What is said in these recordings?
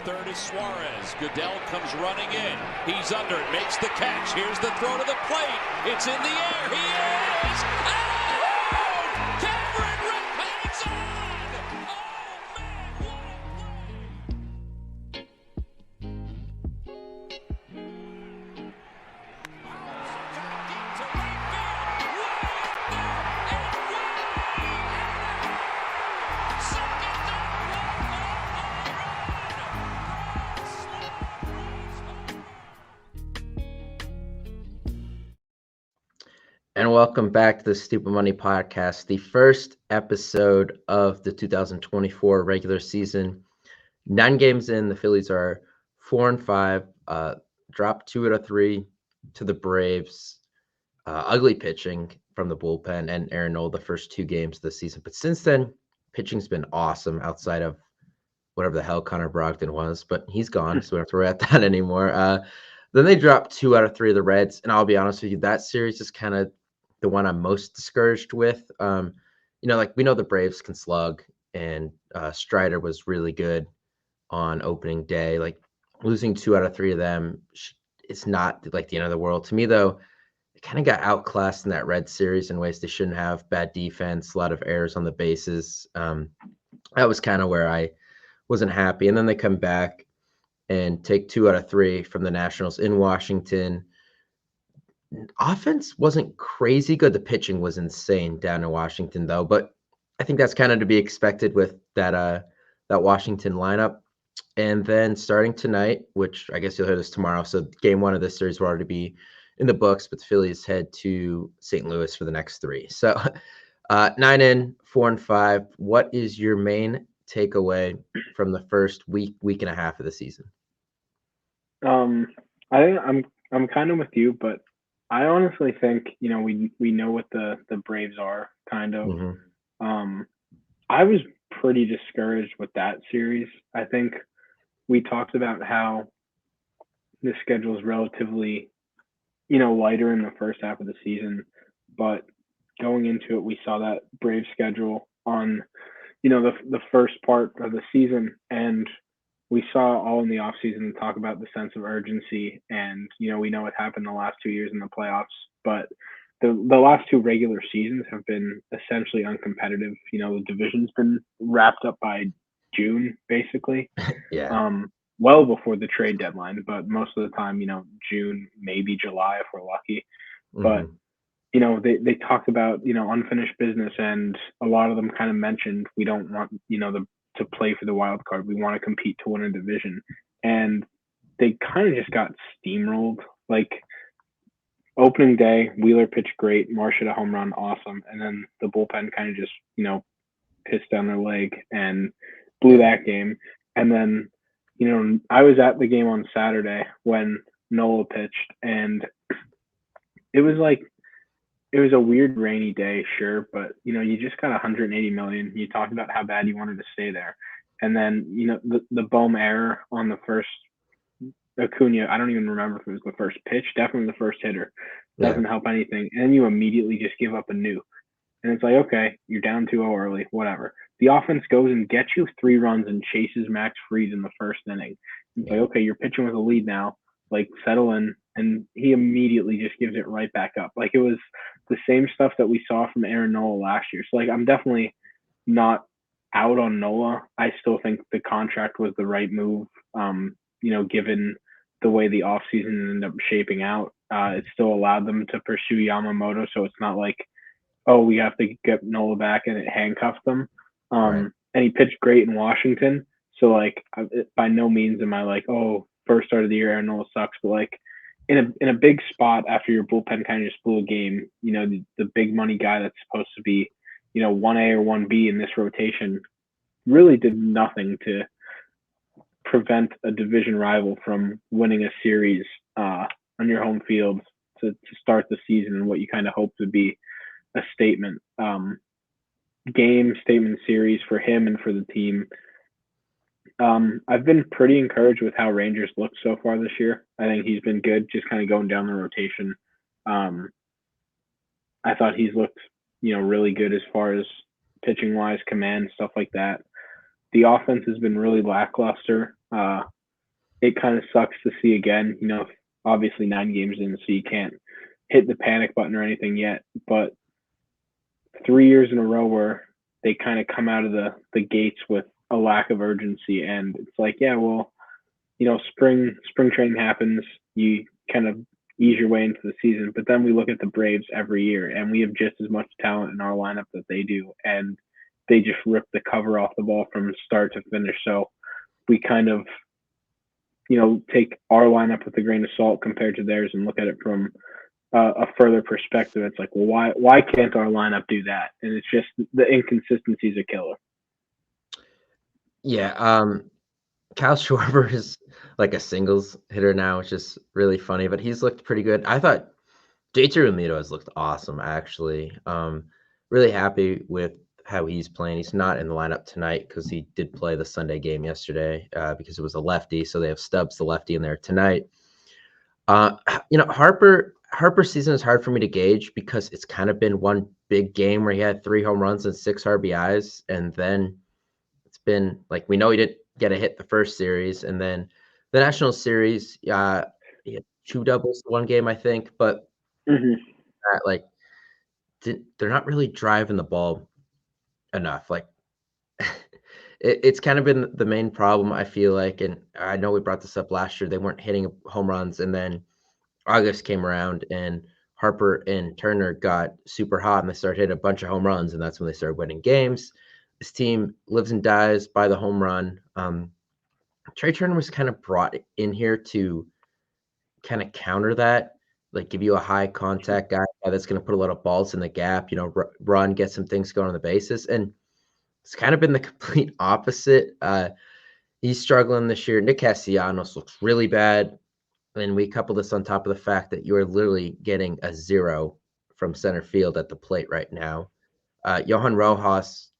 Third is Suarez. Goodell comes running in. He's under it, makes the catch. Here's the throw to the plate. It's in the air. He is out! Cameron Red hangs on! Oh, man, what a play! Deep to right field. Way up there and way second And welcome back to the Stupid Money Podcast, the first episode of the 2024 regular season. 9 games in, the Phillies are 4-5, dropped 2 out of 3 to the Braves. Ugly pitching from the bullpen and Aaron Nola the first 2 games of the season. But since then, pitching's been awesome outside of whatever the hell Connor Brogdon was, but he's gone, so we don't have to worry about that anymore. Then they dropped 2 out of 3 of the Reds, and I'll be honest with you, that series is kind of the one I'm most discouraged with. We know the Braves can slug, and Strider was really good on opening day. Like, losing 2 out of 3 of them, it's not like the end of the world. To me, though, they kind of got outclassed in that Red series in ways they shouldn't have. Bad defense, a lot of errors on the bases. That was kind of where I wasn't happy. And then they come back and take 2 out of 3 from the Nationals in Washington. Offense wasn't crazy good. The pitching was insane down in Washington, though. But I think that's kind of to be expected with that Washington lineup. And then starting tonight, which I guess you'll hear this tomorrow. So game 1 of this series will already be in the books, but the Phillies head to St. Louis for the next 3. So 9 in, 4-5. What is your main takeaway from the first week and a half of the season? I think I'm kind of with you, but I honestly think, we know what the Braves are, kind of. Mm-hmm. I was pretty discouraged with that series. I think we talked about how the schedule is relatively, lighter in the first half of the season, but going into it, we saw that Braves schedule on, the first part of the season, and we saw all in the offseason talk about the sense of urgency, and we know what happened the last 2 years in the playoffs, but the last 2 regular seasons have been essentially uncompetitive. The division's been wrapped up by June, basically. Yeah. Well before the trade deadline, but most of the time, June, maybe July if we're lucky. But they talked about unfinished business, and a lot of them kind of mentioned we don't want to play for the wild card. We want to compete to win a division, and they kind of just got steamrolled. Like, opening day, Wheeler pitched great, Marsh hit a home run, awesome, and then the bullpen kind of just pissed down their leg and blew that game. And then I was at the game on Saturday when Nola pitched, and it was a weird rainy day, sure, but you just got 180 million. You talked about how bad you wanted to stay there, and then the Bohm error on the first Acuna, I don't even remember if it was the first pitch, definitely the first hitter, doesn't help anything, and then you immediately just give up a new, and it's like, okay, you're down 2-0 early, whatever. The offense goes and gets you 3 runs and chases Max Fried in the first inning. It's like, okay, you're pitching with a lead now, like, settle in. And he immediately just gives it right back up. Like, it was the same stuff that we saw from Aaron Nola last year. So, I'm definitely not out on Nola. I still think the contract was the right move, given the way the offseason ended up shaping out. It still allowed them to pursue Yamamoto, so it's not like, oh, we have to get Nola back and it handcuffed them. And he pitched great in Washington. So, by no means am I like, oh, first start of the year, Aaron Nola sucks. But, in a big spot after your bullpen kind of just blew a game, the big money guy that's supposed to be, 1A or 1B in this rotation really did nothing to prevent a division rival from winning a series on your home field to start the season, and what you kind of hoped would be a statement series for him and for the team. I've been pretty encouraged with how Rangers looked so far this year. I think he's been good, just kind of going down the rotation. I thought he's looked, really good as far as pitching wise, command, stuff like that. The offense has been really lackluster. It kind of sucks to see again. Obviously 9 games in, so you can't hit the panic button or anything yet. But 3 years in a row where they kind of come out of the gates with a lack of urgency, and it's like, yeah, well, spring training happens, you kind of ease your way into the season, but then we look at the Braves every year, and we have just as much talent in our lineup that they do, and they just rip the cover off the ball from start to finish. So we kind of take our lineup with a grain of salt compared to theirs and look at it from a further perspective. It's like, well, why can't our lineup do that? And it's just the inconsistencies a killer. Yeah, Kyle Schwarber is like a singles hitter now, which is really funny, but he's looked pretty good. I thought JT Realmuto has looked awesome, actually. Really happy with how he's playing. He's not in the lineup tonight because he did play the Sunday game yesterday because it was a lefty, so they have Stubbs, the lefty, in there tonight. Harper's season is hard for me to gauge because it's kind of been one big game where he had 3 home runs and 6 RBIs, and then it's been like, we know he didn't get a hit the first series, and then the National Series, he had 2 doubles one game, I think, but like they're not really driving the ball enough. Like it's kind of been the main problem, I feel like, and I know we brought this up last year. They weren't hitting home runs, and then August came around and Harper and Turner got super hot and they started hitting a bunch of home runs, and that's when they started winning games. This team lives and dies by the home run. Trey Turner was kind of brought in here to kind of counter that, like give you a high contact guy that's going to put a lot of balls in the gap, run, get some things going on the bases. And it's kind of been the complete opposite. He's struggling this year. Nick Castellanos looks really bad. And we couple this on top of the fact that you're literally getting a 0 from center field at the plate right now. Johan Rojas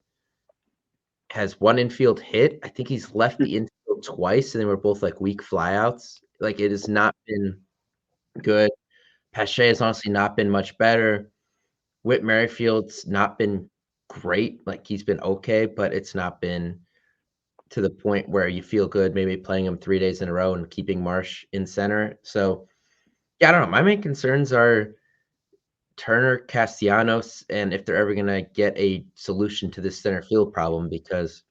has 1 infield hit. I think he's left the infield twice, and they were both like weak flyouts. Like, it has not been good. Pache has honestly not been much better. Whit Merrifield's not been great. Like, he's been okay, but it's not been to the point where you feel good maybe playing him 3 days in a row and keeping Marsh in center. So, yeah, I don't know. My main concerns are Turner, Castellanos, and if they're ever going to get a solution to this center field problem, because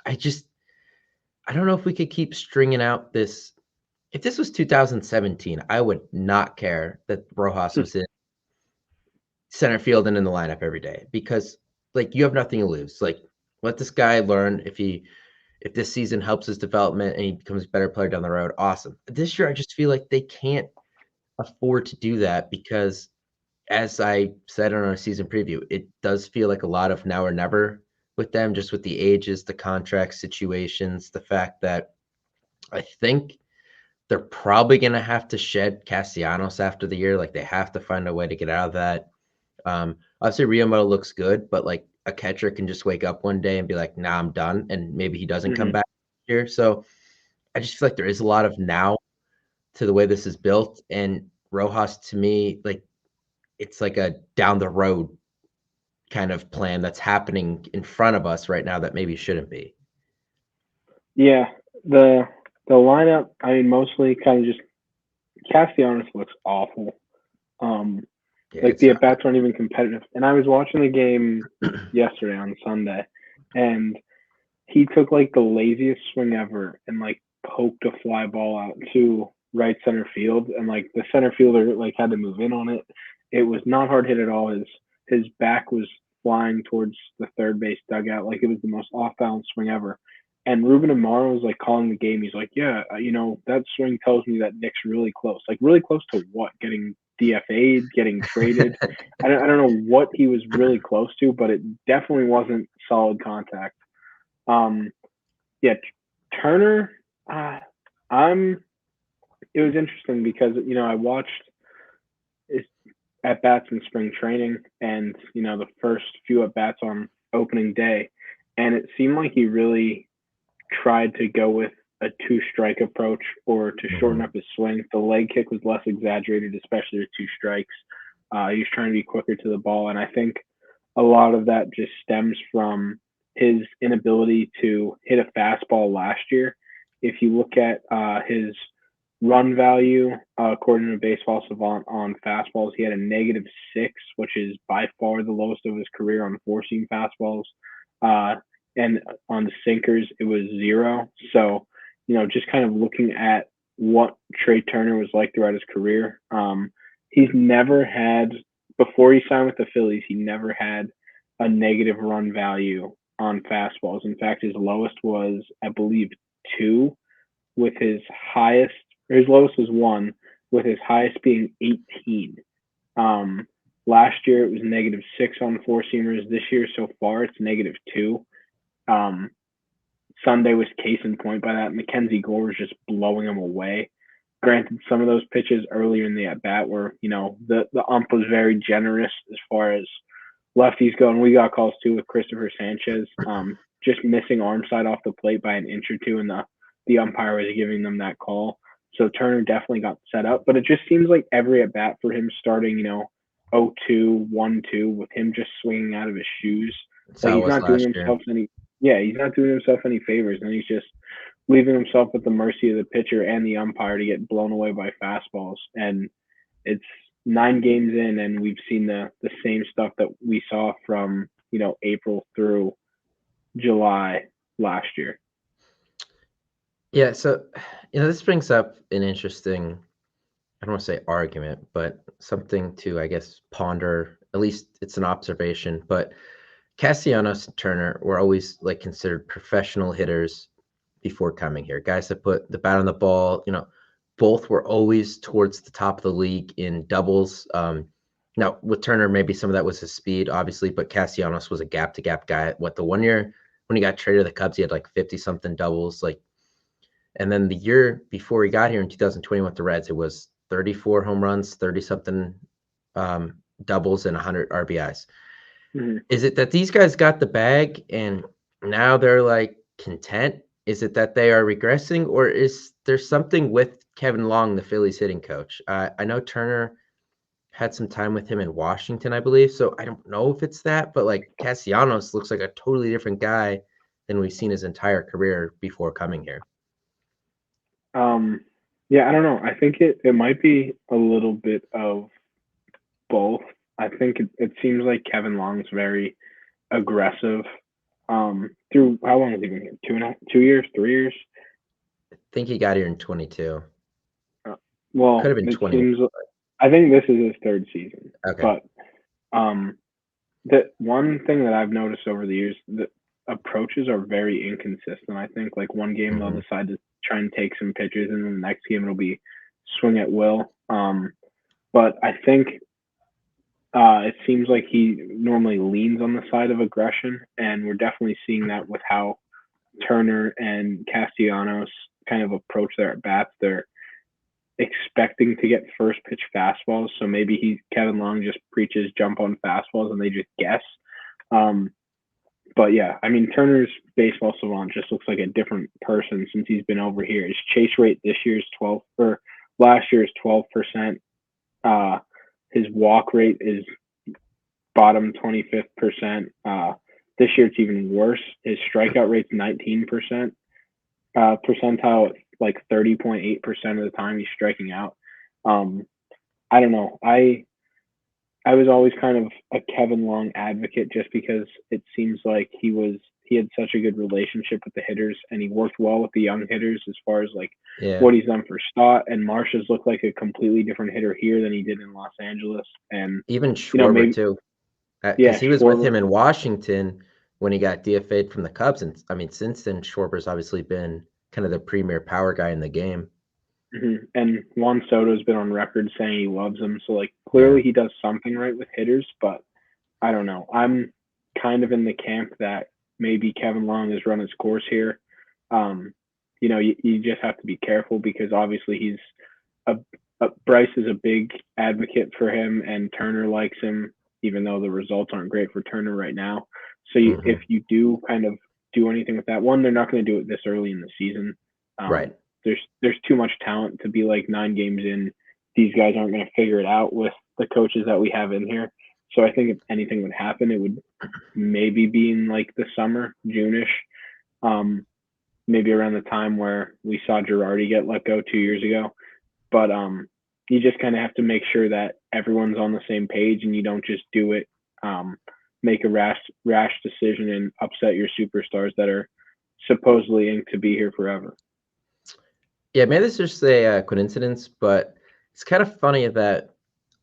I don't know if we could keep stringing out this. If this was 2017, I would not care that Rojas was in center field and in the lineup every day, because like, you have nothing to lose. Like, let this guy learn. If this season helps his development and he becomes a better player down the road, awesome. This year, I just feel like they can't afford to do that because, as I said in our season preview, it does feel like a lot of now or never with them, just with the ages, the contract situations, the fact that I think they're probably going to have to shed Castellanos after the year. Like, they have to find a way to get out of that. Obviously, Realmuto looks good, but like, a catcher can just wake up one day and be like, nah, I'm done. And maybe he doesn't come back here. So I just feel like there is a lot of now to the way this is built. And Rojas, to me, like, it's like a down the road kind of plan that's happening in front of us right now that maybe shouldn't be. Yeah, the lineup, I mean, mostly kind of just Castellanos looks awful. Like, the at-bats aren't even competitive. And I was watching the game yesterday on Sunday, and he took like the laziest swing ever and like poked a fly ball out to right center field, and like the center fielder like had to move in on it. It was not hard hit at all. His back was flying towards the third base dugout. Like, it was the most off balance swing ever. And Ruben Amaro was like calling the game. He's like, yeah, that swing tells me that Nick's really close. Like, really close to what? Getting DFA'd, getting traded. I don't know what he was really close to, but it definitely wasn't solid contact. Yeah, Turner. It was interesting because I watched his at bats in spring training, and the first few at bats on opening day, and it seemed like he really tried to go with a 2-strike approach or to shorten up his swing. The leg kick was less exaggerated, especially with 2 strikes. He was trying to be quicker to the ball, and I think a lot of that just stems from his inability to hit a fastball last year. if you look at his run value, according to Baseball Savant on fastballs, he had a -6, which is by far the lowest of his career on four-seam fastballs. And on the sinkers, it was 0. So, just kind of looking at what Trey Turner was like throughout his career. He's never had, before he signed with the Phillies, he never had a negative run value on fastballs. In fact, his lowest was, I believe, 2, with his highest, or his lowest was 1, with his highest being 18. Last year it was -6 on four seamers. This year so far it's -2. Sunday was case in point by that. Mackenzie Gore was just blowing him away. Granted, some of those pitches earlier in the at bat were, the ump was very generous as far as lefties go, and we got calls too with Christopher Sanchez, just missing arm side off the plate by an inch or two, and the umpire was giving them that call. So Turner definitely got set up, but it just seems like every at bat for him starting, 0-2, 1-2, with him just swinging out of his shoes. Like he's not doing himself he's not doing himself any favors, and he's just leaving himself at the mercy of the pitcher and the umpire to get blown away by fastballs. And it's 9 games in, and we've seen the same stuff that we saw from April through July last year. Yeah, so this brings up an interesting, I don't want to say argument, but something to, I guess, ponder. At least it's an observation. But Castellanos and Turner were always considered professional hitters before coming here. Guys that put the bat on the ball. Both were always towards the top of the league in doubles. Now with Turner, maybe some of that was his speed, obviously, but Castellanos was a gap-to-gap guy. The 1 year when he got traded to the Cubs, he had 50-something doubles. And then the year before he got here in 2020 with the Reds, it was 34 home runs, 30-something doubles, and 100 RBIs. Mm-hmm. Is it that these guys got the bag and now they're content? Is it that they are regressing, or is there something with Kevin Long, the Phillies hitting coach? I know Turner had some time with him in Washington, I believe. So I don't know if it's that, but Castellanos looks like a totally different guy than we've seen his entire career before coming here. Yeah, I don't know. I think it might be a little bit of both. I think it seems like Kevin Long's very aggressive. Through how long has he been here? 2 years, 3 years? I think he got here in 22. Well, could have been 20. I think this is his third season. Okay. But the one thing that I've noticed over the years, the approaches are very inconsistent. I think one game they'll decide to try and take some pitches, and then the next game it'll be swing at will. But I think it seems like he normally leans on the side of aggression, and we're definitely seeing that with how Turner and Castellanos kind of approach their at bats. They're expecting to get first pitch fastballs, so maybe Kevin Long just preaches jump on fastballs and they just guess. But yeah, I mean, Turner's Baseball Savant just looks like a different person since he's been over here. His chase rate this year is 12, or last year is 12%. His walk rate is bottom 25th percent. This year it's even worse. His strikeout rate's 19%. Percentile, 30.8% of the time he's striking out. I don't know. I was always kind of a Kevin Long advocate just because it seems like he had such a good relationship with the hitters, and he worked well with the young hitters as far as what he's done for Stott, and Marsh's looked like a completely different hitter here than he did in Los Angeles. And even Schwarber too. Because he was with him in Washington when he got DFA'd from the Cubs. And I mean, since then, Schwarber's obviously been kind of the premier power guy in the game. Mm-hmm. And Juan Soto's been on record saying he loves him. So clearly he does something right with hitters, but I don't know. I'm kind of in the camp that maybe Kevin Long has run his course here. You just have to be careful because obviously he's Bryce is a big advocate for him, and Turner likes him, even though the results aren't great for Turner right now. So if you do kind of do anything with that, one, they're not going to do it this early in the season. Right. There's too much talent to be 9 games in. These guys aren't going to figure it out with the coaches that we have in here. So I think if anything would happen, it would maybe be in the summer, June-ish. maybe around the time where we saw Girardi get let go 2 years ago. But you just kind of have to make sure that everyone's on the same page and you don't just do it, make a rash decision and upset your superstars that are supposedly inked to be here forever. Yeah, maybe this is just a coincidence, but it's kind of funny that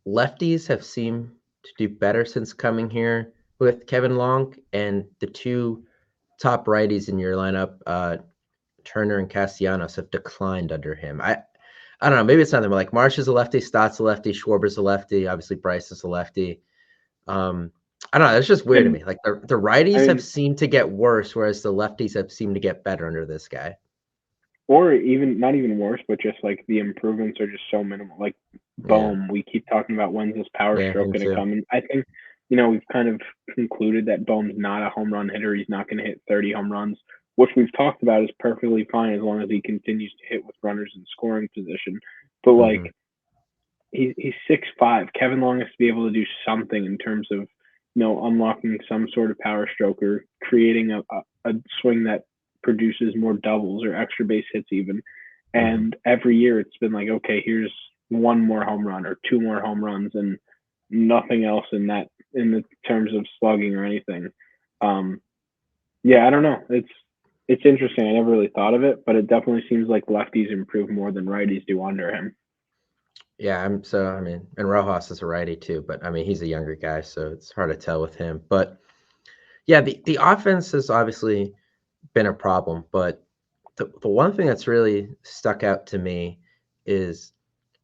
lefties have seemed to do better since coming here with Kevin Long, and the two top righties in your lineup, Turner and Castellanos, have declined under him. I don't know. Maybe it's nothing, but like Marsh is a lefty, Stott's a lefty, Schwarber's a lefty, obviously Bryce is a lefty. I don't know. It's just weird to me. Like the righties have seemed to get worse, whereas the lefties have seemed to get better under this guy. Or even not even worse, but just like the improvements are just so minimal. Like Bohm, we keep talking about when's this power stroke going to come, and I think we've kind of concluded that Bohm's not a home run hitter. He's not going to hit 30 home runs, which we've talked about is perfectly fine as long as he continues to hit with runners in scoring position. But like he's 6'5". Kevin Long has to be able to do something in terms of unlocking some sort of power stroke or creating a swing that produces more doubles or extra base hits even. And every year it's been like, okay, here's one more home run or two more home runs and nothing else in the terms of slugging or anything. I don't know. It's interesting. I never really thought of it, but it definitely seems like lefties improve more than righties do under him. Yeah, and Rojas is a righty too, but I mean, he's a younger guy, so it's hard to tell with him. But yeah, the offense has obviously been a problem, but the one thing that's really stuck out to me is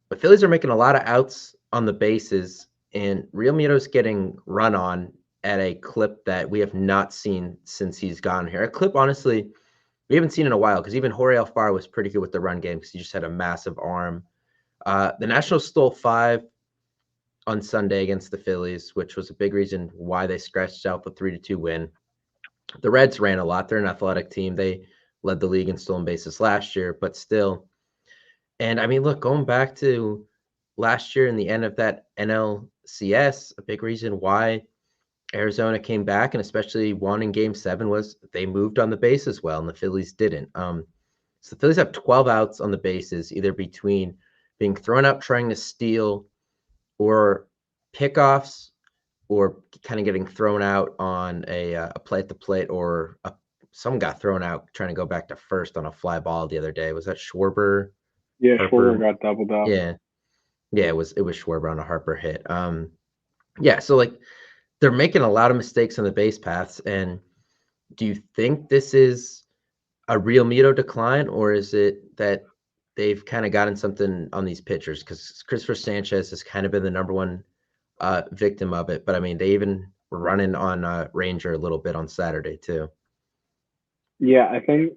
the Phillies are making a lot of outs on the bases, and Real Muto's getting run on at a clip that we have not seen since he's gone here. A clip, honestly, we haven't seen in a while, because even Jorge Alfaro was pretty good with the run game because he just had a massive arm. The Nationals stole 5 on Sunday against the Phillies, which was a big reason why they scratched out the 3-2 win. The Reds ran a lot. They're an athletic team. They led the league in stolen bases last year, but still. And I mean, look, going back to last year and the end of that NLCS, a big reason why Arizona came back and especially won in Game 7 was they moved on the bases well, and the Phillies didn't. So the Phillies have 12 outs on the bases, either between being thrown out trying to steal or pickoffs or kind of getting thrown out on a play at the plate, or someone got thrown out trying to go back to first on a fly ball the other day. Was that Schwarber? Yeah, Harper? Schwarber got doubled up. Yeah, it was Schwarber on a Harper hit. So like they're making a lot of mistakes on the base paths. And do you think this is a real Muto decline, or is it that they've kind of gotten something on these pitchers? Because Christopher Sanchez has kind of been the number one victim of it. But I mean, they even were running on Ranger a little bit on Saturday too. Yeah, I think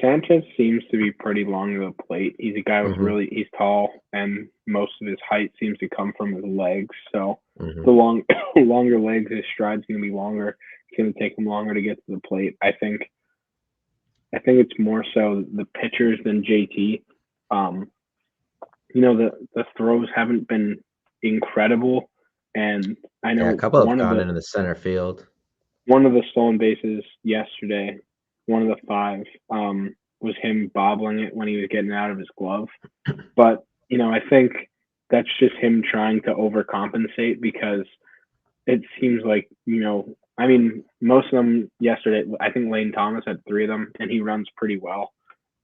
Sanchez seems to be pretty long to the plate. He's a guy with he's tall, and most of his height seems to come from his legs. So the longer legs, his stride's going to be longer. It's going to take him longer to get to the plate. I think it's more so the pitchers than JT. The throws haven't been incredible, and I know a couple have gone into the center field. One of the stolen bases yesterday, one of the 5, was him bobbling it when he was getting out of his glove. But I think that's just him trying to overcompensate, because it seems like most of them yesterday. I think Lane Thomas had 3 of them, and he runs pretty well.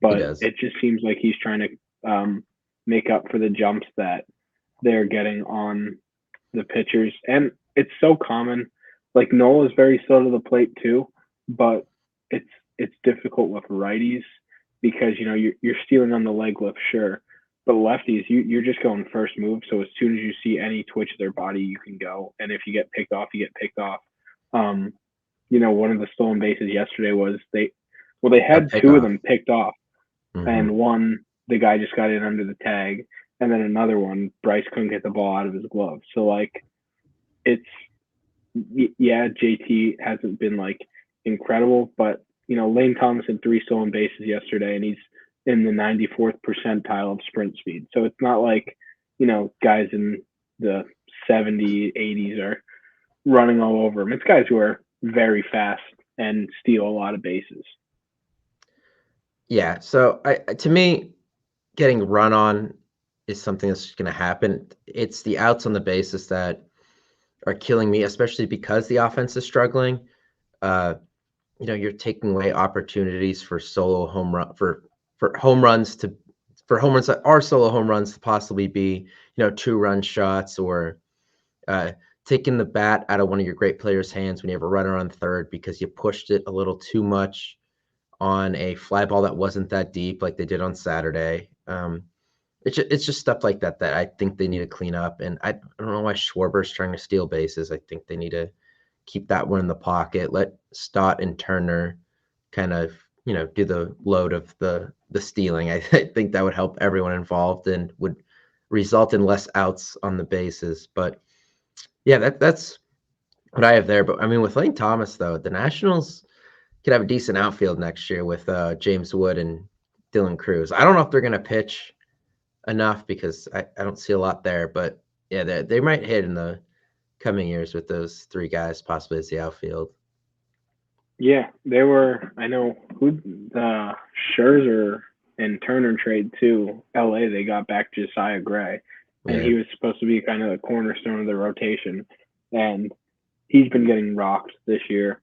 But it just seems like he's trying to make up for the jumps that they're getting on the pitchers. And it's so common. Like Nola is very slow to the plate too, but it's difficult with righties because you're stealing on the leg lift, sure, but lefties you're just going first move. So as soon as you see any twitch of their body, you can go, and if you get picked off, you get picked off. One of the stolen bases yesterday was they had 2 of them picked off, and one the guy just got in under the tag, and then another one Bryce couldn't get the ball out of his glove. So like JT hasn't been like incredible, but Lane Thomas had 3 stolen bases yesterday, and he's in the 94th percentile of sprint speed. So it's not like guys in the 70s, 80s are running all over him. It's guys who are very fast and steal a lot of bases. Yeah. So to me, getting run on is something that's going to happen. It's the outs on the bases that are killing me, especially because the offense is struggling. Uh, you're taking away opportunities for solo home run for home runs to for home runs that are solo home runs to possibly be, 2-run shots or uh, taking the bat out of one of your great players' hands when you have a runner on third because you pushed it a little too much on a fly ball that wasn't that deep like they did on Saturday. It's just stuff like that that I think they need to clean up. And I don't know why Schwarber's trying to steal bases. I think they need to keep that one in the pocket. Let Stott and Turner kind of, do the load of the stealing. I think that would help everyone involved and would result in less outs on the bases. But yeah, that's what I have there. But I mean, with Lane Thomas though, the Nationals could have a decent outfield next year with James Wood and Dylan Cruz. I don't know if they're going to pitch enough because I don't see a lot there, but yeah, they might hit in the coming years with those three guys possibly as the outfield. Yeah, they were. I know who the Scherzer and Turner trade to LA. They got back Josiah Gray, and Yeah. he was supposed to be kind of the cornerstone of the rotation, and he's been getting rocked this year.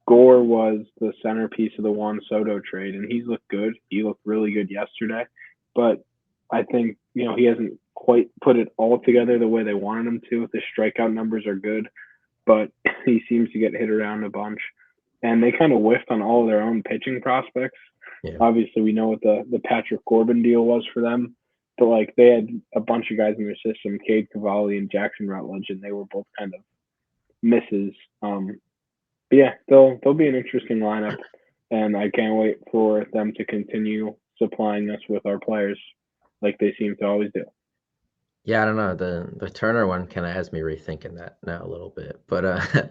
Gore was the centerpiece of the Juan Soto trade, and he's looked good. He looked really good yesterday, but I think he hasn't quite put it all together the way they wanted him to. The strikeout numbers are good, but he seems to get hit around a bunch. And they kind of whiffed on all their own pitching prospects. Yeah. Obviously, we know what the Patrick Corbin deal was for them, but like they had a bunch of guys in their system, Cade Cavalli and Jackson Rutledge, and they were both kind of misses. But yeah, they'll be an interesting lineup, and I can't wait for them to continue supplying us with our players like they seem to always do. Yeah, I don't know. The Turner one kind of has me rethinking that now a little bit, but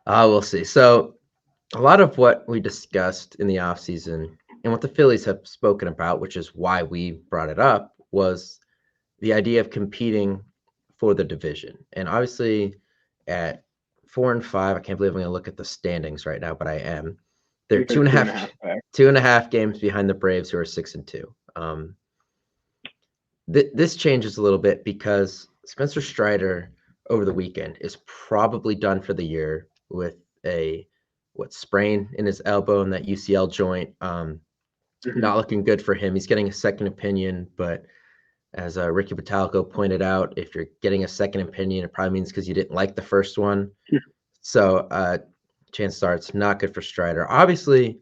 we'll see. So a lot of what we discussed in the offseason and what the Phillies have spoken about, which is why we brought it up, was the idea of competing for the division. And obviously at 4-5, I can't believe I'm going to look at the standings right now, but I am. They're two and a half, 2.5 games behind the Braves, who are 6-2. This changes a little bit because Spencer Strider over the weekend is probably done for the year with a sprain in his elbow and that UCL joint. Not looking good for him. He's getting a second opinion, but as Ricky Batalco pointed out, if you're getting a second opinion, it probably means because you didn't like the first one. So chances are it's not good for Strider. Obviously,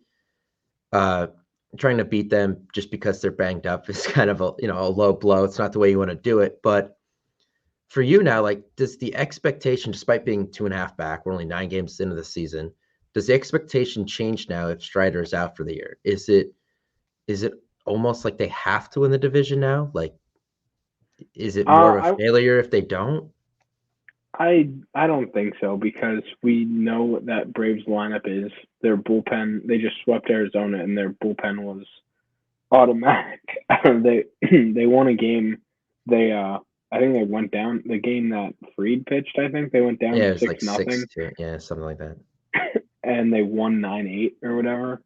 trying to beat them just because they're banged up is kind of a low blow. It's not the way you want to do it. But for you now, like, does the expectation, despite being 2.5 back, we're only 9 games into the season, does the expectation change now if Strider is out for the year? Is it almost like they have to win the division now? Like, is it more of a failure if they don't? I don't think so because we know what that Braves lineup is. Their bullpen, they just swept Arizona and their bullpen was automatic. They won a game. I think they went down the game that Fried pitched. I think they went down 6-0. Yeah, something like that. And they won 9-8 or whatever.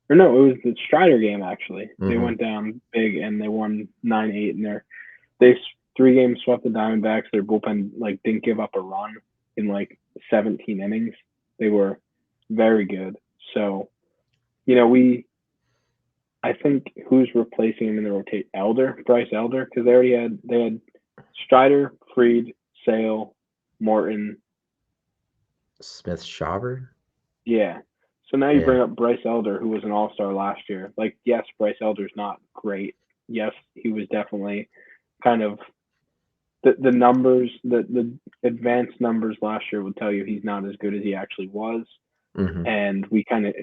Or no, it was the Strider game actually. They went down big and they won 9-8, and they 3 games swept the Diamondbacks. Their bullpen didn't give up a run in 17 innings. They were very good. So, I think who's replacing him in the rotate? Bryce Elder, because they had Strider, Fried, Sale, Morton, Smith, Shawver. Yeah. So now you bring up Bryce Elder, who was an all-star last year. Yes, Bryce Elder's not great. Yes, he was definitely kind of the numbers, the advanced numbers last year would tell you he's not as good as he actually was. And we kind of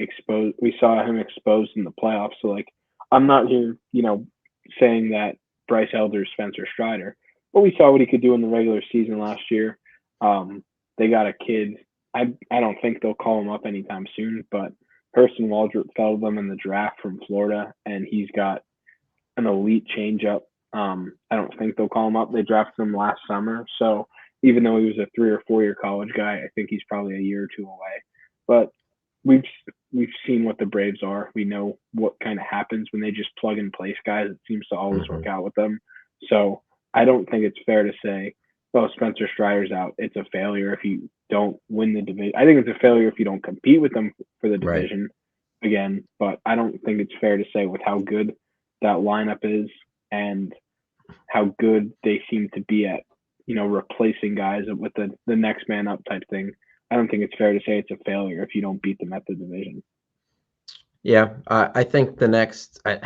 we saw him exposed in the playoffs. So I'm not here, saying that Bryce Elder's Spencer Strider, but we saw what he could do in the regular season last year. They got a kid. I don't think they'll call him up anytime soon, but Hurston Waldrop fell them in the draft from Florida, and he's got an elite changeup. I don't think they'll call him up. They drafted him last summer, so even though he was a 3 or 4 year college guy, I think he's probably a year or two away. But we've seen what the Braves are. We know what kind of happens when they just plug and place guys. It seems to always work out with them. So I don't think it's fair to say, "Oh, Spencer Strider's out. It's a failure if you don't win the division." I think it's a failure if you don't compete with them for the division again. But I don't think it's fair to say with how good that lineup is and how good they seem to be at, replacing guys with the next man up type thing. I don't think it's fair to say it's a failure if you don't beat them at the division. Yeah, I think I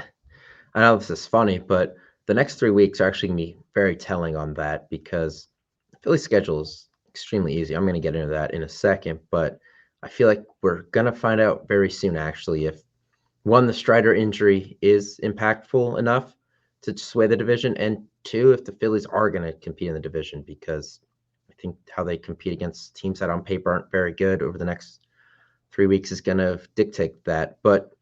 know this is funny, but the next 3 weeks are actually going to be very telling on that because the Philly schedule is extremely easy. I'm going to get into that in a second, but I feel like we're going to find out very soon, actually, if one, the Strider injury is impactful enough to sway the division, and two, if the Phillies are going to compete in the division, because I think how they compete against teams that on paper aren't very good over the next 3 weeks is going to dictate that. But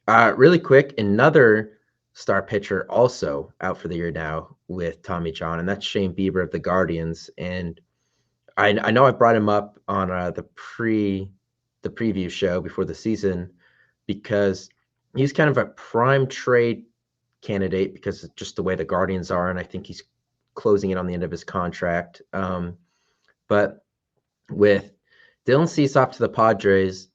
really quick, another star pitcher also out for the year now with Tommy John, and that's Shane Bieber of the Guardians. And I know I brought him up on the preview show before the season because he's kind of a prime trade candidate because of just the way the Guardians are, and I think he's closing in on the end of his contract. But with Dylan Cease off to the Padres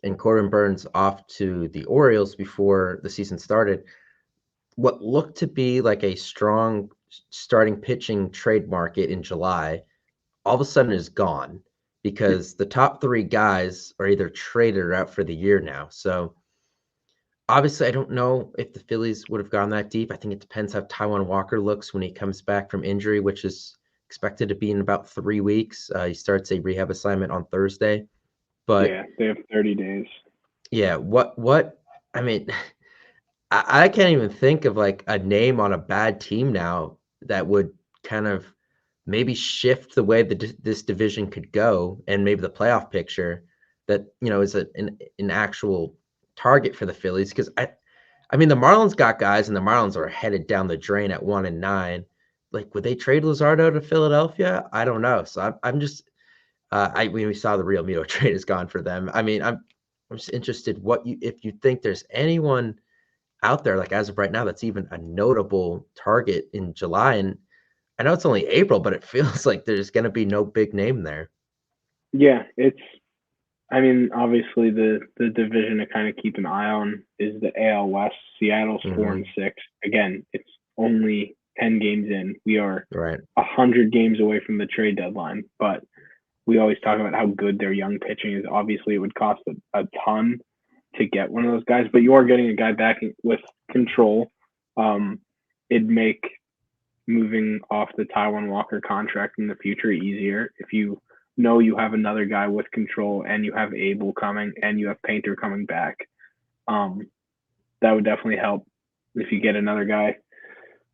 and Corbin Burns off to the Orioles before the season started, what looked to be like a strong starting pitching trade market in July all of a sudden is gone because the top 3 guys are either traded or out for the year now. So obviously, I don't know if the Phillies would have gone that deep. I think it depends how Taijuan Walker looks when he comes back from injury, which is expected to be in about 3 weeks. He starts a rehab assignment on Thursday. But yeah, they have 30 days. Yeah, what I mean, I can't even think of like a name on a bad team now that would kind of maybe shift the way that this division could go and maybe the playoff picture that, is an actual target for the Phillies. Because I mean, the Marlins got guys and the Marlins are headed down the drain at 1-9. Like, would they trade Luzardo to Philadelphia? I don't know. So I'm just, we saw the Real Muto trade is gone for them. I mean, I'm just interested if you think there's anyone out there, like as of right now, that's even a notable target in July. And I know it's only April, but it feels like there's going to be no big name there. Yeah, obviously the division to kind of keep an eye on is the AL West. Seattle's 4-6. Again, it's only 10 games in. We are 100 games away from the trade deadline, but we always talk about how good their young pitching is. Obviously, it would cost a ton to get one of those guys, but you are getting a guy back with control. It'd make moving off the Taijuan Walker contract in the future easier if you know you have another guy with control and you have Abel coming and you have Painter coming back. That would definitely help if you get another guy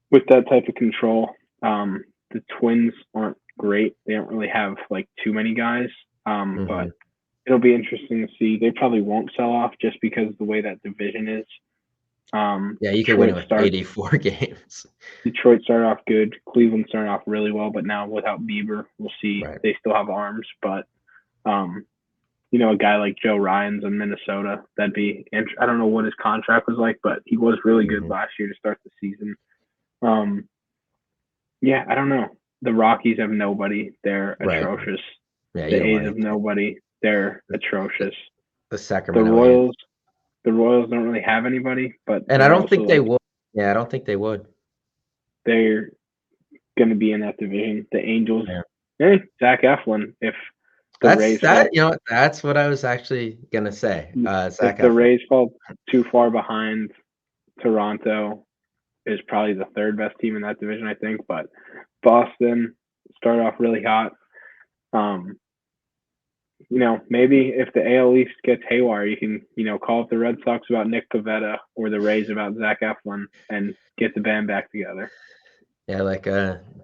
with that type of control. The Twins aren't great. They don't really have like too many guys, but it'll be interesting to see. They probably won't sell off just because of the way that division is. Yeah, you can win with 84 games. Detroit started off good. Cleveland started off really well, but now without Bieber, we'll see. They still have arms, but a guy like Joe Ryan's in Minnesota, that'd be. I don't know what his contract was like, but he was really good last year to start the season. Yeah, I don't know. The Rockies have nobody. They're atrocious. Yeah, the A's have nobody. They're atrocious. The Sacramento Royals. The Royals don't really have anybody, and I don't think they would. Yeah, I don't think they would. They're going to be in that division. The Angels. Zach Eflin. If the Rays that's what I was actually going to say. If the Rays fall too far behind, Toronto is probably the 3rd best team in that division, I think. But Boston started off really hot. Maybe if the AL East gets haywire, you can, call up the Red Sox about Nick Pivetta or the Rays about Zach Eflin and get the band back together. Yeah, like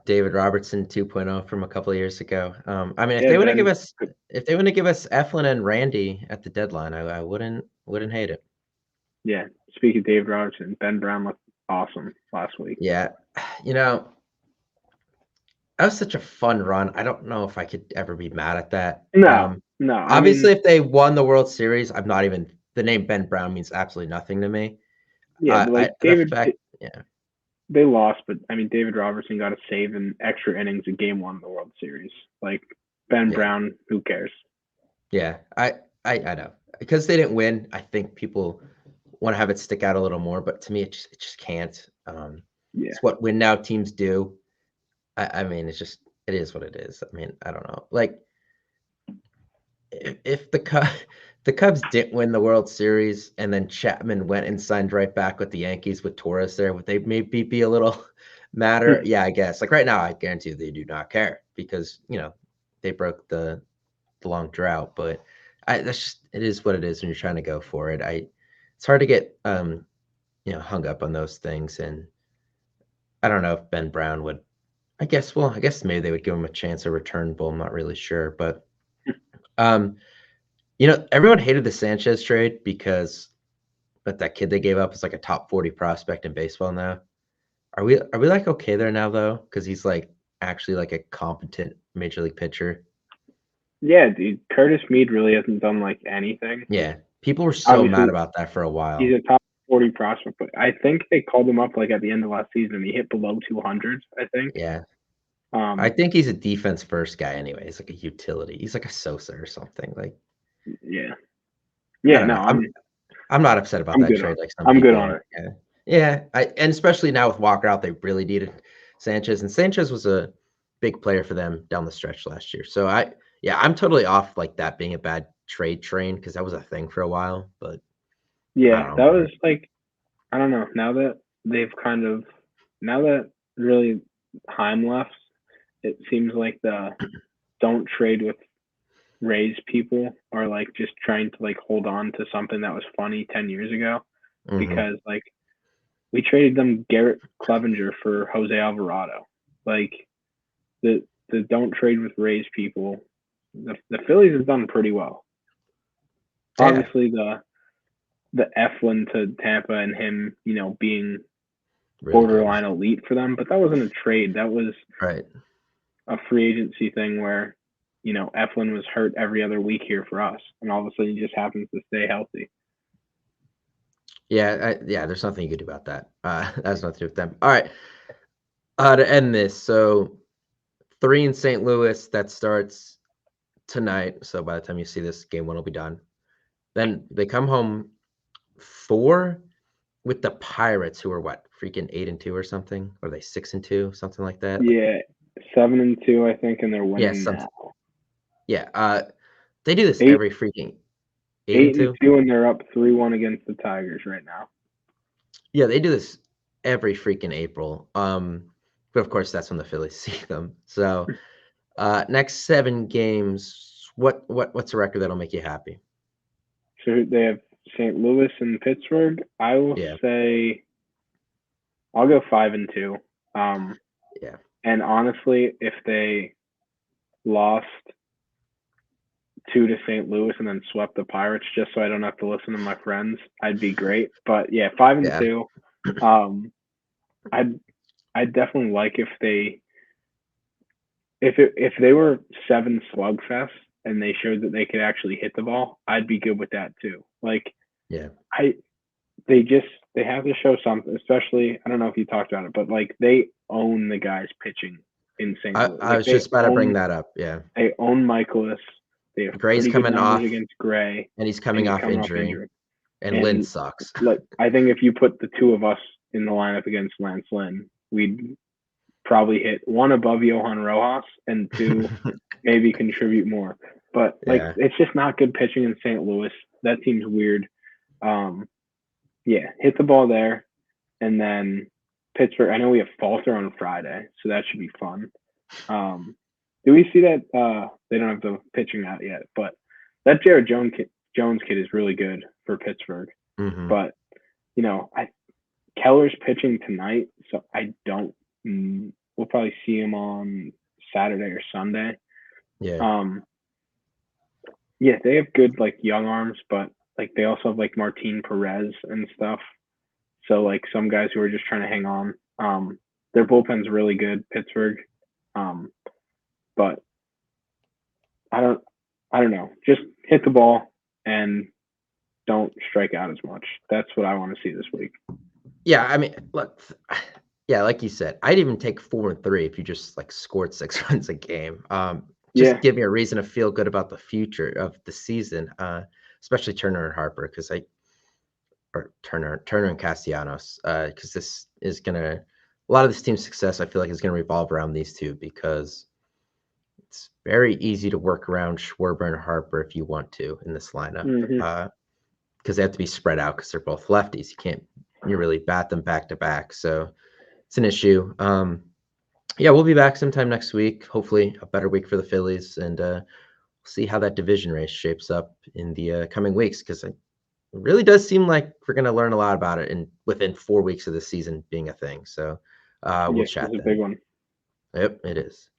David Robertson 2.0 from a couple of years ago. If they want to give us Eflin and Randy at the deadline, I wouldn't hate it. Yeah. Speaking of David Robertson, Ben Brown looked awesome last week. Yeah. That was such a fun run. I don't know if I could ever be mad at that. No. Obviously, if they won the World Series, I'm not even the name Ben Brown means absolutely nothing to me. Yeah, but like The fact, yeah, they lost, but I mean, David Robertson got a save in extra innings in Game 1 of the World Series. Like Ben Brown, who cares? Yeah, I know because they didn't win. I think people want to have it stick out a little more, but to me, it just can't. Yeah, It's what win now teams do. I mean, it is what it is. I mean, I don't know. Like if the Cubs didn't win the World Series and then Chapman went and signed right back with the Yankees with Torres there, would they maybe be a little madder? Yeah, I guess. Like right now, I guarantee you they do not care because they broke the long drought. But that's just it is what it is when you're trying to go for it. It's hard to get hung up on those things, and I don't know if Ben Brown would. I guess maybe they would give him a chance to return bull. I'm not really sure, but um. Everyone hated the Sanchez trade because that kid they gave up is like a top 40 prospect in baseball now. Are we like okay there now though? Because he's like actually like a competent major league pitcher. Yeah, dude. Curtis Mead really hasn't done like anything. Yeah, people were so Obviously, mad about that for a while. He's a top 40 prospect, but I think they called him up like at the end of last season and he hit below 200, I think. Yeah. I think he's a defense first guy anyway. He's like a utility. He's like a Sosa or something. Like yeah. I Yeah, don't no, know. I'm not upset about I'm that good trade on like some I'm people good on are. it. Yeah. Yeah, and especially now with Walker out, they really needed Sanchez, and Sanchez was a big player for them down the stretch last year. So I'm totally off like that being a bad trade train because that was a thing for a while. But I Yeah, don't know. that was like I don't know. Now that really Heim left, it seems like the don't trade with Rays people are like just trying to like hold on to something that was funny 10 years ago because like we traded them Garrett Clevenger for Jose Alvarado. Like the don't trade with Rays people. The Phillies have done pretty well. Yeah. Obviously the Eflin to Tampa and him, being Really borderline elite for them, but that wasn't a trade. That was right. a free agency thing where, Eflin was hurt every other week here for us, and all of a sudden he just happens to stay healthy. Yeah, there's nothing you could do about that. That has nothing to do with them. All right. To end this, so 3 in St. Louis that starts tonight. So by the time you see this, game 1 will be done. Then they come home 4 with the Pirates, who are what, freaking 8-2 or something? Or are they 6-2, something like that? Yeah, 7-2, I think, and they're winning Yeah, now. Yeah, they do this every freaking 8-2, and they're up 3-1 against the Tigers right now. Yeah, they do this every freaking April. But of course, that's when the Phillies see them. So, next 7 games, what's a record that'll make you happy? So they have St. Louis and Pittsburgh. I will say I'll go 5-2. Yeah. And honestly, if they lost 2 to St. Louis and then swept the Pirates, just so I don't have to listen to my friends, I'd be great. But yeah, 5-2. I'd definitely like if they were 7 slugfests and they showed that they could actually hit the ball, I'd be good with that too. Like, they have to show something, especially, I don't know if you talked about it, but like they own the guys pitching in St. Louis. I was just about to bring that up. Yeah. They own Michaelis. They have Gray's pretty coming good numbers off against Gray. And he's coming off injury. And Lynn sucks. Like, I think if you put the 2 of us in the lineup against Lance Lynn, we'd probably hit 1 above Johan Rojas and 2 maybe contribute more. But it's just not good pitching in St. Louis. That seems weird. Hit the ball there, and then Pittsburgh. I know we have Falter on Friday, so that should be fun. Do we see that? They don't have the pitching out yet, but that Jared Jones kid is really good for Pittsburgh. But Keller's pitching tonight, so I don't. We'll probably see him on Saturday or Sunday. They have good like young arms, but like they also have like Martin Perez and stuff. So like some guys who are just trying to hang on. Their bullpen's really good, Pittsburgh. But I don't know. Just hit the ball and don't strike out as much. That's what I want to see this week. Yeah, I mean, look, yeah, like you said, I'd even take 4 and 3 if you just like scored 6 runs a game. Just give me a reason to feel good about the future of the season, especially Turner and Harper, or Turner and Castellanos, because this is a lot of this team's success, I feel like, is gonna revolve around these two, because it's very easy to work around Schwarber and Harper if you want to in this lineup, because they have to be spread out because they're both lefties. You really bat them back to back, so it's an issue. Yeah, we'll be back sometime next week. Hopefully, a better week for the Phillies, and see how that division race shapes up in the coming weeks, because it really does seem like we're going to learn a lot about it within 4 weeks of the season being a thing. So we'll chat it's a then. big one. Yep, it is.